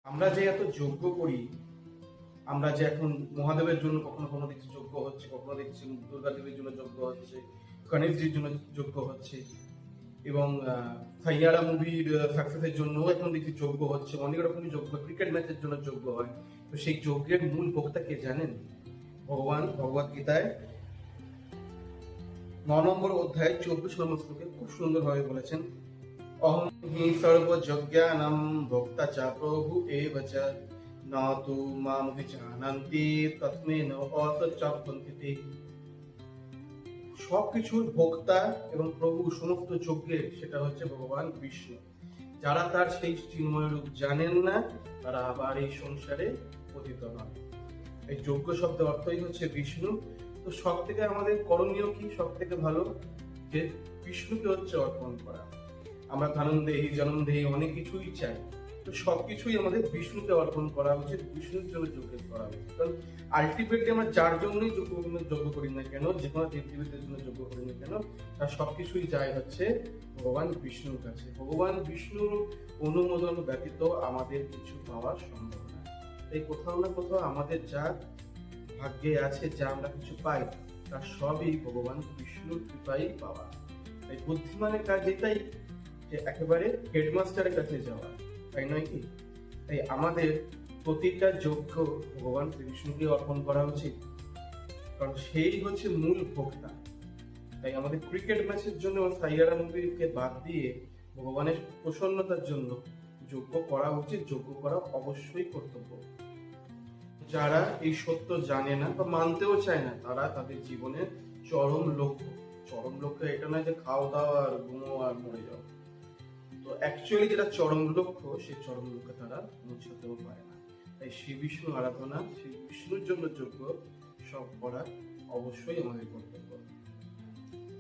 আমরা যে এত যজ্ঞ করি, আমরা যে এখন মহাদেবের জন্য কখনো কখনো দেখছি যজ্ঞ হচ্ছে, কখনো দেখছি দুর্গা দেবীর জন্য যজ্ঞ হচ্ছে, গণেশজির জন্য যজ্ঞ হচ্ছে, এবং সাইয়ারা মুভির সাকসেসের জন্য এখন দেখছি যজ্ঞ হচ্ছে, অনেক রকমের যজ্ঞ, ক্রিকেট ম্যাচের জন্য যজ্ঞ হয়। তো সেই যজ্ঞের মূল ভোক্তা কে জানেন? ভগবান ভগবত গীতায় 9 নম্বর অধ্যায় 24 নম্বর শ্লোকে খুব সুন্দরভাবে বলেছেন, অহং হি সর্বযজ্ঞানাং ভোক্তা চ প্রভু এব চ না তু মাম জানান্তি তস্মৈ ন অতচ্চব্বন্তি। সবকিছুর ভোক্তা এবং প্রভু সমস্ত যজ্ঞের সেটা হচ্ছে ভগবান বিষ্ণু। যারা তার সেই চিন্ময় রূপ জানেন না, তারা আবার এই সংসারে পতিত হন। এই যজ্ঞ শব্দের অর্থই হচ্ছে বিষ্ণু। তো সব থেকে আমাদের করণীয় কি? সব থেকে ভালো যে বিষ্ণুকে হচ্ছে অর্পণ করা। আমরা ধনন্দেহি জনন্দেহি অনেক কিছুই চাই, তো সবকিছুই আমাদের বিষ্ণুকে অর্পণ করা উচিত, বিষ্ণুর জন্য যজ্ঞ করা উচিত। কারণ আলটিমেটলি আমরা যার জন্যই যজ্ঞ করি না কেন, যে কোনো দেবদেবীদের জন্য যজ্ঞ করি না কেন, তার সবকিছুই যায় হচ্ছে ভগবান বিষ্ণুর কাছে। ভগবান বিষ্ণুর অনুমোদন ব্যতীত আমাদের কিছু পাওয়া সম্ভব না। তাই কোথাও না কোথাও আমাদের যা ভাগ্যে আছে, যা আমরা কিছু পাই, তার সবই ভগবান বিষ্ণুর কৃপাই পাওয়া। তাই বুদ্ধিমানের কাজ এটাই যে একেবারে হেডমাস্টারের কাছে যাওয়া, তাই নয় কি? তাই আমাদের প্রতিটা যজ্ঞ ভগবান শ্রীবিষ্ণুকে অর্পণ করা উচিত, কারণ সেই হচ্ছে মূল ভোক্তা। তাই আমাদের ক্রিকেট ম্যাচের জন্য সাইয়ারা মুভিকে বাদ দিয়ে ভগবানের প্রসন্নতার জন্য যজ্ঞ করা উচিত, যজ্ঞ করা অবশ্যই কর্তব্য। যারা এই সত্য জানে না বা মানতেও চায় না, তারা তাদের জীবনের চরম লক্ষ্য এটা নয় যে খাওয়া দাওয়া আর ঘুমো আর মরে যাও। তো অ্যাকচুয়ালি যেটা চরম লক্ষ্য, সেই চরম লক্ষ্যে তারা পৌঁছাতেও পারে না। তাই শ্রী বিষ্ণু আরাধনা, শ্রী বিষ্ণুর জন্য যোগ্য সব করা অবশ্যই আমাদের কর্তব্য।